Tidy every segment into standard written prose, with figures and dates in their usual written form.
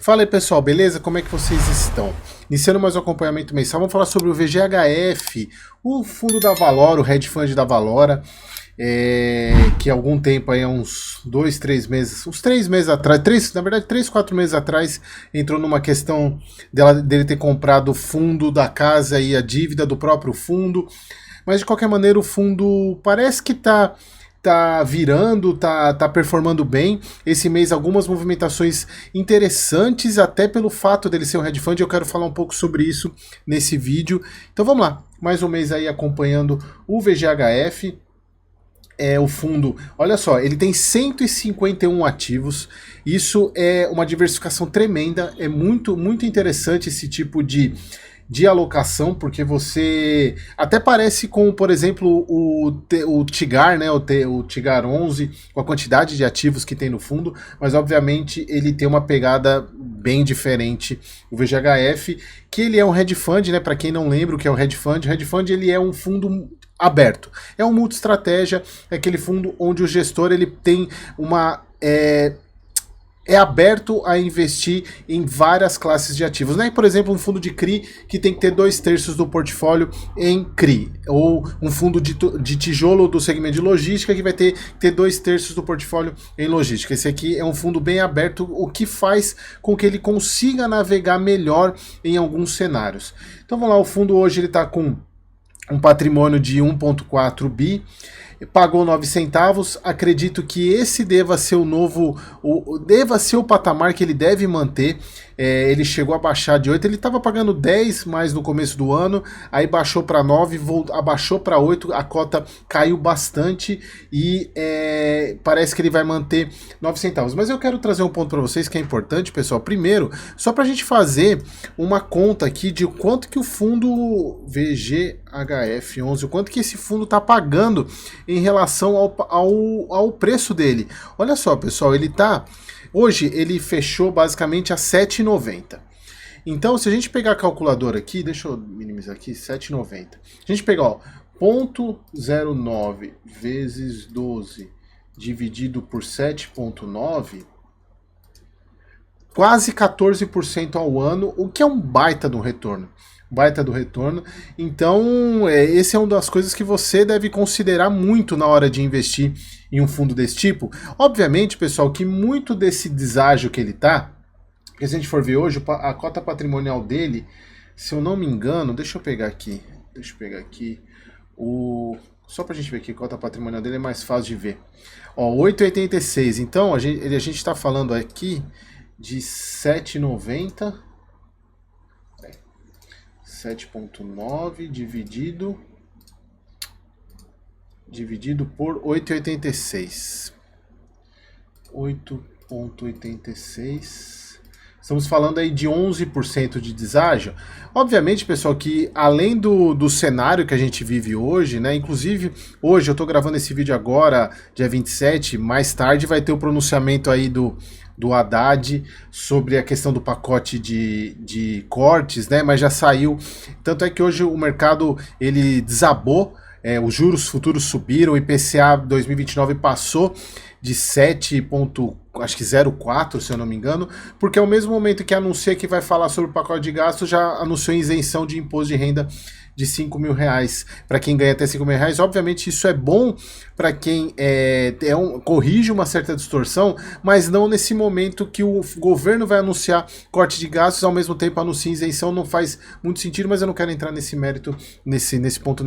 Fala aí pessoal, beleza? Como é que vocês estão? Iniciando mais um acompanhamento mensal, vamos falar sobre o VGHF, o fundo da Valora, o hedge fund da Valora, que há algum tempo, aí, uns 2, 3 meses, uns 3 meses atrás, 3, 4 meses atrás, entrou numa questão dele ter comprado o fundo da casa e a dívida do próprio fundo, mas de qualquer maneira o fundo parece que tá virando, tá performando bem. Esse mês algumas movimentações interessantes, até pelo fato dele ser um hedge fund, eu quero falar um pouco sobre isso nesse vídeo. Então vamos lá, mais um mês aí acompanhando o VGHF. O fundo, olha só, ele tem 151 ativos, isso é uma diversificação tremenda, é muito interessante esse tipo de alocação, porque você até parece com, por exemplo, o Tigar, né, o Tigar 11, com a quantidade de ativos que tem no fundo, mas obviamente ele tem uma pegada bem diferente, o VGHF, que ele é um hedge fund, né, para quem não lembra o que é o hedge fund ele é um fundo aberto, é um multi-estratégia, é aquele fundo onde o gestor ele tem uma... é aberto a investir em várias classes de ativos. Não é, por exemplo, um fundo de CRI que tem que ter 2/3 do portfólio em CRI, ou um fundo de tijolo do segmento de logística que vai ter 2/3 do portfólio em logística. Esse aqui é um fundo bem aberto, o que faz com que ele consiga navegar melhor em alguns cenários. Então vamos lá, o fundo hoje ele está com um patrimônio de 1,4 bi, pagou 9 centavos, acredito que esse deva ser deva ser o patamar que ele deve manter. Ele chegou a baixar de 8, ele estava pagando 10 mais no começo do ano, aí baixou para 9, abaixou para 8, a cota caiu bastante e parece que ele vai manter 9 centavos. Mas eu quero trazer um ponto para vocês que é importante, pessoal. Primeiro, só para a gente fazer uma conta aqui de quanto que o fundo VGHF11, o quanto que esse fundo está pagando em relação ao preço dele. Olha só, pessoal, hoje ele fechou basicamente a 7,90. Então, se a gente pegar a calculadora aqui, deixa eu minimizar aqui, 7,90. A gente pegar, ó, 0,09 vezes 12 dividido por 7,9, quase 14% ao ano, o que é um baita do retorno. Então esse é uma das coisas que você deve considerar muito na hora de investir em um fundo desse tipo. Obviamente, pessoal, que muito desse deságio que ele tá, porque se a gente for ver hoje, a cota patrimonial dele, se eu não me engano, deixa eu pegar aqui, só pra gente ver aqui, a cota patrimonial dele é mais fácil de ver. Ó, 8,86, então a gente tá falando aqui de 7,90, 7,9 dividido por 8,86. 8,86. Estamos falando aí de 11% de deságio. Obviamente, pessoal, que além do cenário que a gente vive hoje, né? Inclusive, hoje eu estou gravando esse vídeo agora, dia 27, mais tarde vai ter o pronunciamento aí do Haddad sobre a questão do pacote de cortes, né? Mas já saiu. Tanto é que hoje o mercado ele desabou, os juros futuros subiram, o IPCA 2029 passou de 7,04, se eu não me engano, porque ao mesmo momento que anuncia que vai falar sobre o pacote de gastos, já anunciou isenção de imposto de renda de R$5.000 para quem ganha até R$5.000. Obviamente isso é bom para quem corrige uma certa distorção, mas não nesse momento que o governo vai anunciar corte de gastos, ao mesmo tempo anuncia isenção, não faz muito sentido, mas eu não quero entrar nesse mérito, nesse ponto.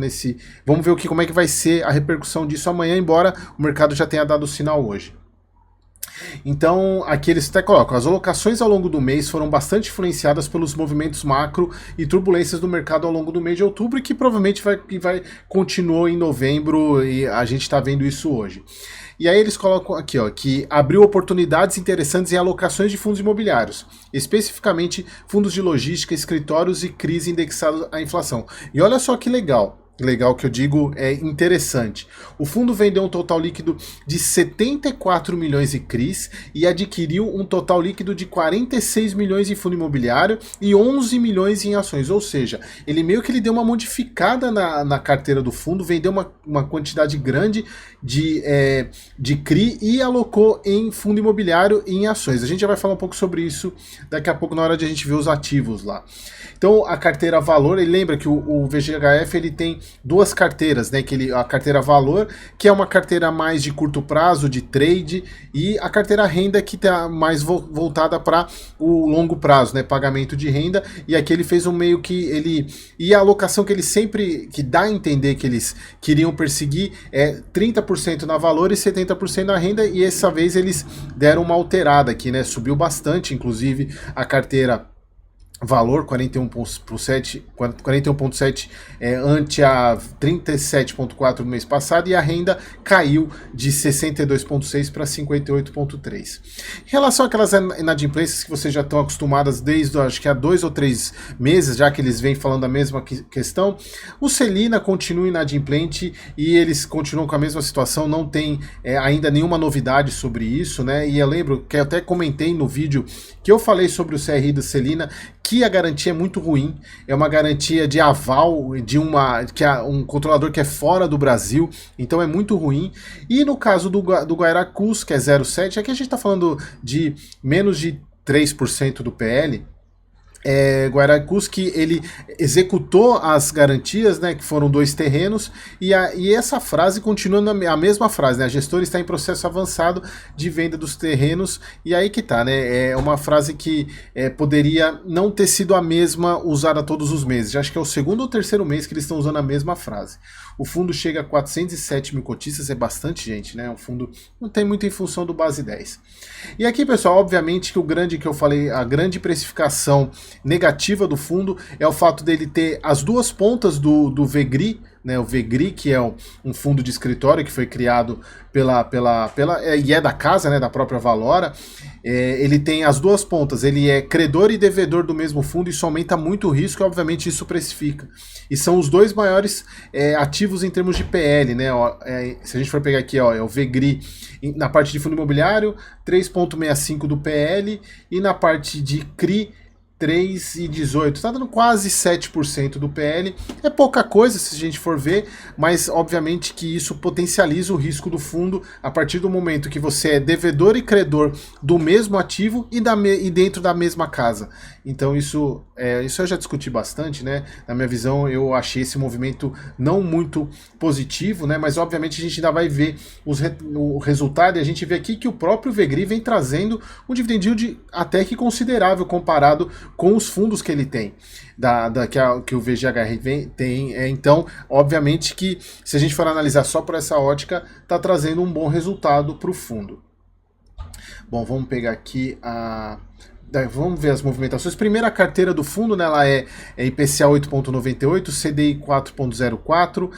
Vamos ver como é que vai ser a repercussão disso amanhã, embora o mercado já tenha dado o sinal hoje. Então, aqui eles até colocam, as alocações ao longo do mês foram bastante influenciadas pelos movimentos macro e turbulências do mercado ao longo do mês de outubro, e que provavelmente vai continuar em novembro, e a gente está vendo isso hoje. E aí eles colocam aqui, ó, que abriu oportunidades interessantes em alocações de fundos imobiliários, especificamente fundos de logística, escritórios e CRIs indexados à inflação. E olha só que legal. legal, que eu digo é interessante. O fundo vendeu um total líquido de 74 milhões em CRIs e adquiriu um total líquido de 46 milhões em fundo imobiliário e 11 milhões em ações. Ou seja, ele meio que ele deu uma modificada na carteira do fundo, vendeu uma quantidade grande de CRI e alocou em fundo imobiliário e em ações. A gente já vai falar um pouco sobre isso daqui a pouco na hora de a gente ver os ativos lá. Então a carteira valor, ele lembra que o VGHF ele tem duas carteiras, né? A carteira valor, que é uma carteira mais de curto prazo, de trade, e a carteira renda, que está mais voltada para o longo prazo, né? Pagamento de renda. E aqui ele fez um meio que e a alocação que ele sempre que dá a entender que eles queriam perseguir é 30% na valor e 70% na renda, e essa vez eles deram uma alterada aqui, né? Subiu bastante, inclusive a carteira valor 41,7 ante a 37,4 no mês passado, e a renda caiu de 62,6 para 58,3. Em relação àquelas inadimplências que vocês já estão acostumadas desde acho que há 2 ou 3 meses, já que eles vêm falando a mesma questão, o Celina continua inadimplente e eles continuam com a mesma situação, não tem ainda nenhuma novidade sobre isso, né? E eu lembro que eu até comentei no vídeo que eu falei sobre o CRI do Celina, que a garantia é muito ruim, é uma garantia de aval de um controlador que é fora do Brasil, então é muito ruim. E no caso do Guairacus, que é 0,7, aqui a gente está falando de menos de 3% do PL, Guairacus, que ele executou as garantias, né, que foram 2 terrenos, e essa frase continua a mesma frase, né, a gestora está em processo avançado de venda dos terrenos, e aí que tá, né, é uma frase que poderia não ter sido a mesma usada todos os meses, já acho que é o segundo ou terceiro mês que eles estão usando a mesma frase. O fundo chega a 407 mil cotistas, é bastante gente, né, o fundo não tem muito em função do base 10. E aqui, pessoal, obviamente que eu falei, a grande precificação negativa do fundo é o fato dele ter as duas pontas do VGRI, né, o VGRI, que é um fundo de escritório que foi criado e é da casa, né, da própria Valora. Ele tem as duas pontas, ele é credor e devedor do mesmo fundo, isso aumenta muito o risco e obviamente isso precifica. E são os dois maiores ativos em termos de PL, né? Se a gente for pegar aqui, é o VGRI na parte de fundo imobiliário, 3,65 do PL, e na parte de CRI, 3,18, está dando quase 7% do PL, é pouca coisa se a gente for ver, mas obviamente que isso potencializa o risco do fundo a partir do momento que você é devedor e credor do mesmo ativo e dentro da mesma casa. Então isso eu já discuti bastante, né? Na minha visão, eu achei esse movimento não muito positivo, né? Mas obviamente a gente ainda vai ver o resultado, e a gente vê aqui que o próprio VGRI vem trazendo um dividend yield até que considerável comparado com os fundos que ele tem, que o VGHR tem. Então, obviamente que se a gente for analisar só por essa ótica, está trazendo um bom resultado para o fundo. Bom, vamos pegar aqui vamos ver as movimentações. Primeira carteira do fundo, né, ela é IPCA 8,98, CDI 4,04,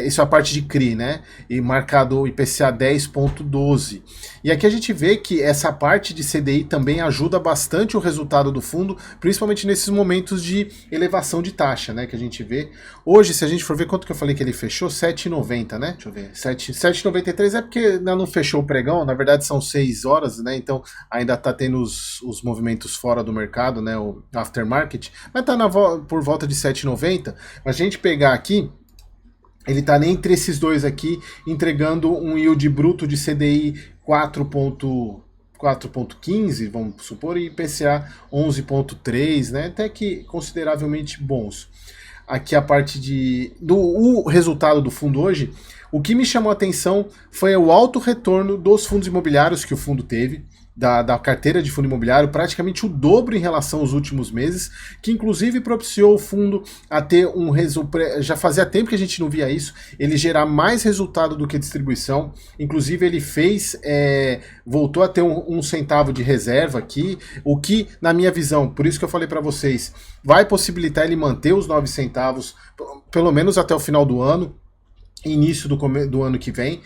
isso é a parte de CRI, né, e marcado IPCA 10,12. E aqui a gente vê que essa parte de CDI também ajuda bastante o resultado do fundo, principalmente nesses momentos de elevação de taxa, né, que a gente vê. Hoje, se a gente for ver quanto que eu falei que ele fechou, 7,90, né, deixa eu ver, 7,93 é porque ainda não fechou o pregão, na verdade são 6 horas, né, então ainda está tendo os movimentos fora do mercado, né, o aftermarket, mas tá por volta de 7,90. Mas a gente pegar aqui, ele tá entre esses dois aqui, entregando um yield bruto de CDI 4,15, vamos supor, e IPCA 11,3, né, até que consideravelmente bons. Aqui a parte o resultado do fundo hoje, o que me chamou a atenção foi o alto retorno dos fundos imobiliários que o fundo teve, da carteira de fundo imobiliário, praticamente o dobro em relação aos últimos meses, que inclusive propiciou o fundo a ter já fazia tempo que a gente não via isso, ele gerar mais resultado do que distribuição, inclusive ele voltou a ter um centavo de reserva aqui, o que, na minha visão, por isso que eu falei para vocês, vai possibilitar ele manter os 9 centavos, pelo menos até o final do ano. início do ano que vem.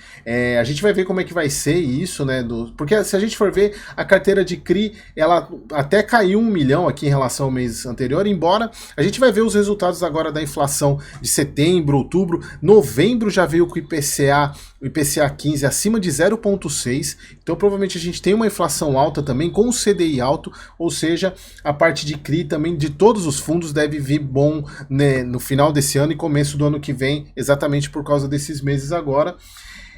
A gente vai ver como é que vai ser isso, né? Porque se a gente for ver, a carteira de CRI, ela até caiu 1 milhão aqui em relação ao mês anterior, embora a gente vai ver os resultados agora da inflação de setembro, outubro, novembro já veio com o IPCA 15 acima de 0,6, então provavelmente a gente tem uma inflação alta também, com o CDI alto, ou seja, a parte de CRI também de todos os fundos deve vir bom, né, no final desse ano e começo do ano que vem, exatamente por causa desses meses agora.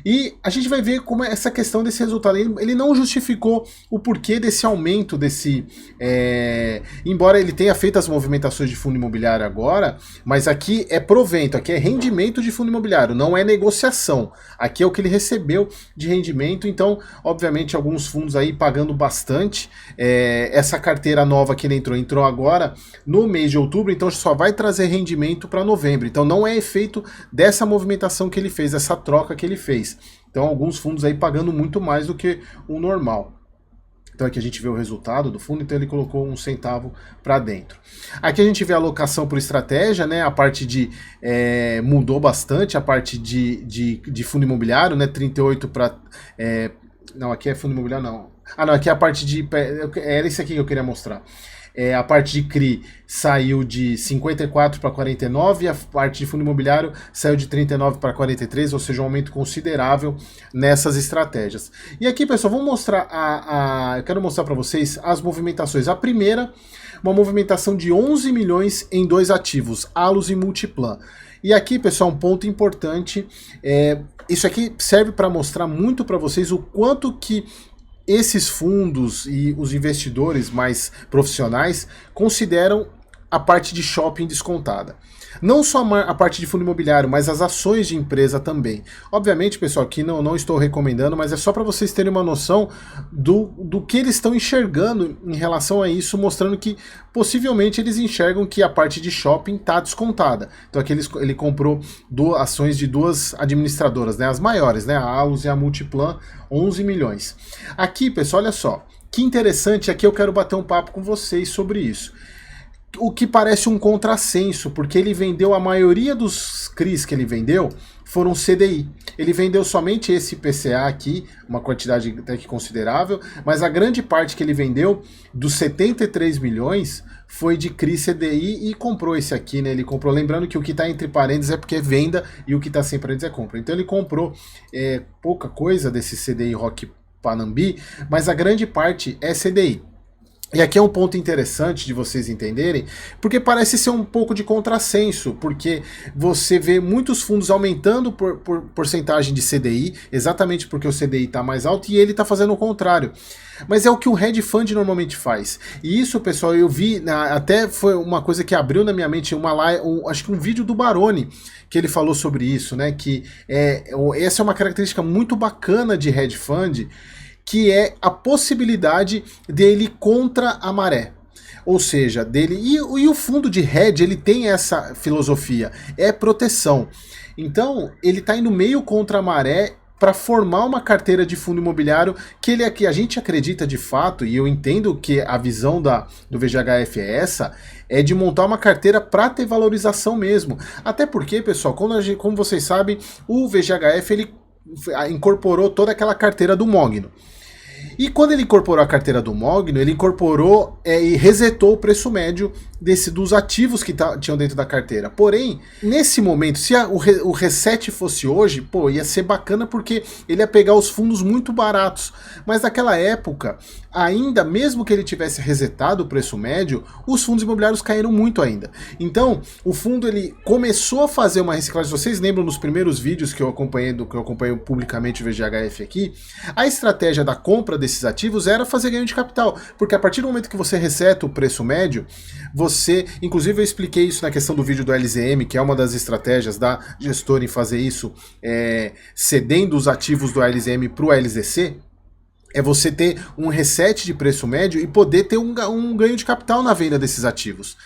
E a gente vai ver como essa questão desse resultado, ele não justificou o porquê desse aumento, embora ele tenha feito as movimentações de fundo imobiliário agora, mas aqui é provento, aqui é rendimento de fundo imobiliário, não é negociação. Aqui é o que ele recebeu de rendimento, então, obviamente, alguns fundos aí pagando bastante. Essa carteira nova que ele entrou agora no mês de outubro, então só vai trazer rendimento para novembro. Então não é efeito dessa movimentação que ele fez, essa troca que ele fez. Então alguns fundos aí pagando muito mais do que o normal. Então aqui a gente vê o resultado do fundo, então ele colocou 1 centavo para dentro. Aqui a gente vê a alocação por estratégia, né? A parte de mudou bastante, a parte de fundo imobiliário, né? 38 para não, aqui é fundo imobiliário não. Ah, não, aqui é a parte de era isso aqui que eu queria mostrar. A parte de CRI saiu de 54 para 49 e a parte de fundo imobiliário saiu de 39 para 43, ou seja, um aumento considerável nessas estratégias. E aqui, pessoal, vamos mostrar eu quero mostrar para vocês as movimentações. A primeira, uma movimentação de 11 milhões em 2 ativos, Allos e Multiplan. E aqui, pessoal, um ponto importante, isso aqui serve para mostrar muito para vocês o quanto que esses fundos e os investidores mais profissionais consideram a parte de shopping descontada. Não só a parte de fundo imobiliário, mas as ações de empresa também. Obviamente, pessoal, aqui não estou recomendando, mas é só para vocês terem uma noção do que eles estão enxergando em relação a isso, mostrando que possivelmente eles enxergam que a parte de shopping está descontada. Então aqui ele comprou ações de 2 administradoras, né, as maiores, né, a Allos e a Multiplan, 11 milhões. Aqui, pessoal, olha só, que interessante, aqui eu quero bater um papo com vocês sobre isso. O que parece um contrassenso, porque ele vendeu, a maioria dos CRIs que ele vendeu foram CDI. Ele vendeu somente esse IPCA aqui, uma quantidade até que considerável, mas a grande parte que ele vendeu, dos 73 milhões, foi de CRI CDI e comprou esse aqui, né? Ele comprou, lembrando que o que está entre parênteses é porque é venda e o que está sem parênteses é compra. Então ele comprou pouca coisa desse CDI Rock Panambi, mas a grande parte é CDI. E aqui é um ponto interessante de vocês entenderem, porque parece ser um pouco de contrassenso, porque você vê muitos fundos aumentando por porcentagem de CDI, exatamente porque o CDI está mais alto, e ele está fazendo o contrário. Mas é o que o hedge fund normalmente faz. E isso, pessoal, eu vi, até foi uma coisa que abriu na minha mente, acho que um vídeo do Baroni, que ele falou sobre isso, né? Que essa é uma característica muito bacana de hedge fund, que é a possibilidade dele contra a maré. Ou seja, e o fundo de hedge, ele tem essa filosofia, é proteção. Então, ele está indo meio contra a maré para formar uma carteira de fundo imobiliário que a gente acredita de fato, e eu entendo que a visão do VGHF é essa, é de montar uma carteira para ter valorização mesmo. Até porque, pessoal, como vocês sabem, o VGHF ele incorporou toda aquela carteira do Mogno. E quando ele incorporou a carteira do Mogno, ele incorporou e resetou o preço médio dos ativos que tinham dentro da carteira. Porém, nesse momento, se o reset fosse hoje, pô, ia ser bacana porque ele ia pegar os fundos muito baratos. Mas naquela época, ainda, mesmo que ele tivesse resetado o preço médio, os fundos imobiliários caíram muito ainda. Então, o fundo ele começou a fazer uma reciclagem. Vocês lembram nos primeiros vídeos que eu acompanhei publicamente o VGHF aqui? A estratégia da compra desses ativos era fazer ganho de capital, porque a partir do momento que você reseta o preço médio, inclusive eu expliquei isso na questão do vídeo do LZM, que é uma das estratégias da gestora em fazer isso, cedendo os ativos do LZM para o LZC, é você ter um reset de preço médio e poder ter um ganho de capital na venda desses ativos.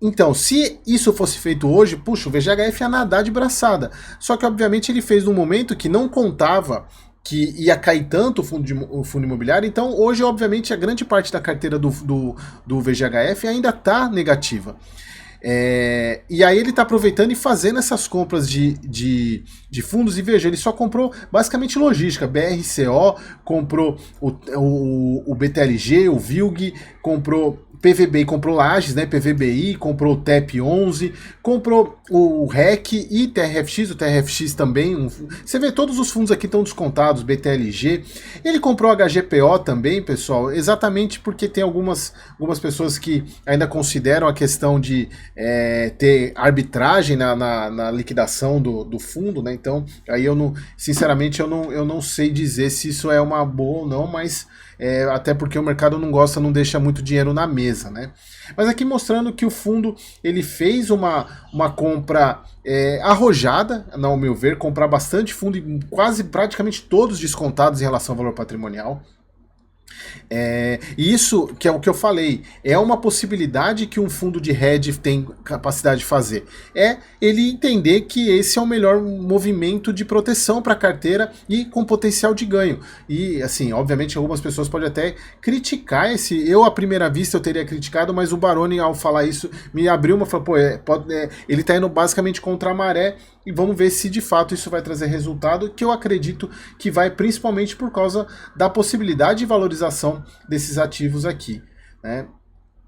Então, se isso fosse feito hoje, puxa, o VGHF ia nadar de braçada. Só que, obviamente, ele fez num momento que não contava que ia cair tanto o fundo imobiliário, então hoje, obviamente, a grande parte da carteira do VGHF ainda está negativa. E aí ele está aproveitando e fazendo essas compras de fundos, e veja, ele só comprou basicamente logística, BRCO, comprou o BTLG, o VILG, comprou PVBI, comprou Lages, né, PVBI, comprou o TEP11, comprou o REC e TRFX, o TRFX também, você vê todos os fundos aqui estão descontados, BTLG, ele comprou HGPO também, pessoal, exatamente porque tem algumas pessoas que ainda consideram a questão de ter arbitragem na liquidação do fundo, né, então aí eu não, sinceramente eu não sei dizer se isso é uma boa ou não, mas até porque o mercado não gosta, não deixa muito dinheiro na mesa, né? Mas aqui mostrando que o fundo ele fez uma compra arrojada, ao meu ver, comprar bastante fundo, quase praticamente todos descontados em relação ao valor patrimonial. E isso que é o que eu falei, é uma possibilidade que um fundo de hedge tem capacidade de fazer. É ele entender que esse é o melhor movimento de proteção para a carteira e com potencial de ganho. E assim, obviamente algumas pessoas podem até criticar esse. Eu, à primeira vista, eu teria criticado, mas o Baroni, ao falar isso, me abriu uma. Falou, pô, ele está indo basicamente contra a maré. E vamos ver se de fato isso vai trazer resultado, que eu acredito que vai, principalmente por causa da possibilidade de valorização desses ativos aqui, né?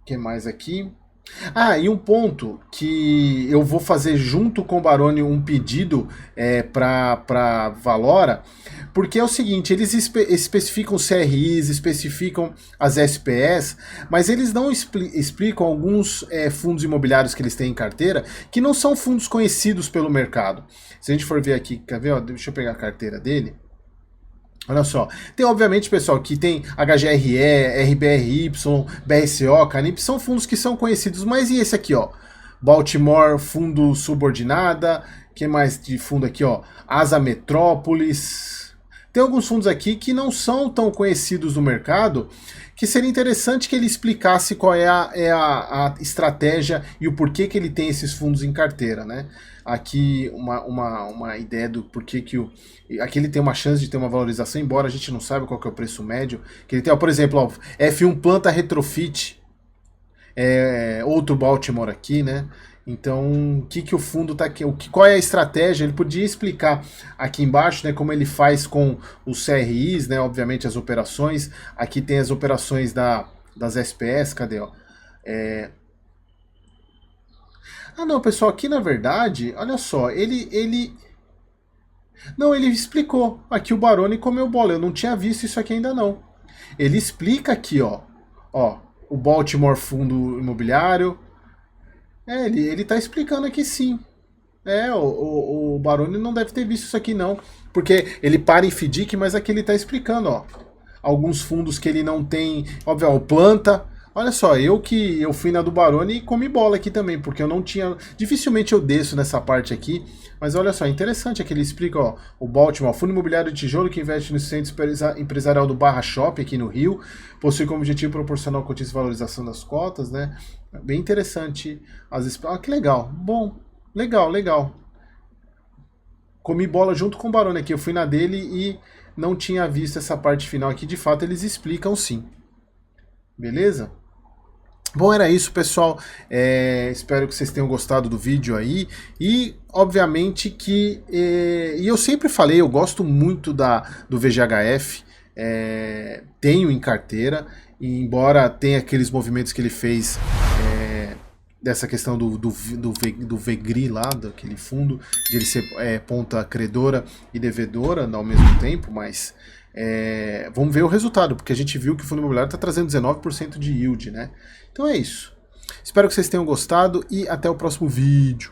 O que mais aqui? E um ponto que eu vou fazer junto com o Baroni um pedido para Valora, porque é o seguinte, eles especificam CRIs, especificam as SPS, mas eles não explicam alguns fundos imobiliários que eles têm em carteira, que não são fundos conhecidos pelo mercado. Se a gente for ver aqui, quer ver? Ó, deixa eu pegar a carteira dele. Olha só, tem obviamente, pessoal, que tem HGRE, RBRY, BRCO, Canip, são fundos que são conhecidos, mas e esse aqui, ó? Baltimore, fundo subordinada, que mais de fundo aqui, ó? Asa Metrópolis. Tem alguns fundos aqui que não são tão conhecidos no mercado, que seria interessante que ele explicasse qual é a estratégia e o porquê que ele tem esses fundos em carteira, né? Aqui uma ideia do porquê que aqui ele tem uma chance de ter uma valorização, embora a gente não saiba qual que é o preço médio, que ele tem, ó, por exemplo, ó, F1 Planta Retrofit, outro Baltimore aqui, né? Então, o que o fundo tá aqui, qual é a estratégia? Ele podia explicar aqui embaixo, né, como ele faz com os CRIs, né, obviamente as operações. Aqui tem as operações das SPS, cadê, ó? Não, pessoal, aqui na verdade, olha só, não, ele explicou. Aqui o Baroni comeu bola, eu não tinha visto isso aqui ainda não. Ele explica aqui, ó, o Baltimore Fundo Imobiliário. Ele tá explicando aqui sim. O Baroni não deve ter visto isso aqui não, porque ele para em FDIC, mas aqui ele tá explicando, ó, alguns fundos que ele não tem, óbvio, o Planta. Olha só, eu fui na do Baroni e comi bola aqui também, porque eu não tinha, dificilmente eu desço nessa parte aqui, mas olha só, interessante aqui ele explica, ó, o Baltimore, fundo imobiliário de tijolo que investe no centro empresarial do Barra Shopping aqui no Rio, possui como objetivo proporcionar cotismo e valorização das cotas, né? Bem interessante. Que legal. Bom, legal. Comi bola junto com o Baroni aqui. Eu fui na dele e não tinha visto essa parte final aqui. De fato, eles explicam sim. Beleza? Bom, era isso, pessoal. Espero que vocês tenham gostado do vídeo aí. E, obviamente, que... e eu sempre falei, eu gosto muito do VGHF. Tenho em carteira. E embora tenha aqueles movimentos que ele fez... dessa questão do VEGRI lá, daquele fundo, de ele ser ponta credora e devedora ao mesmo tempo, mas vamos ver o resultado, porque a gente viu que o fundo imobiliário está trazendo 19% de yield, né? Então é isso. Espero que vocês tenham gostado e até o próximo vídeo.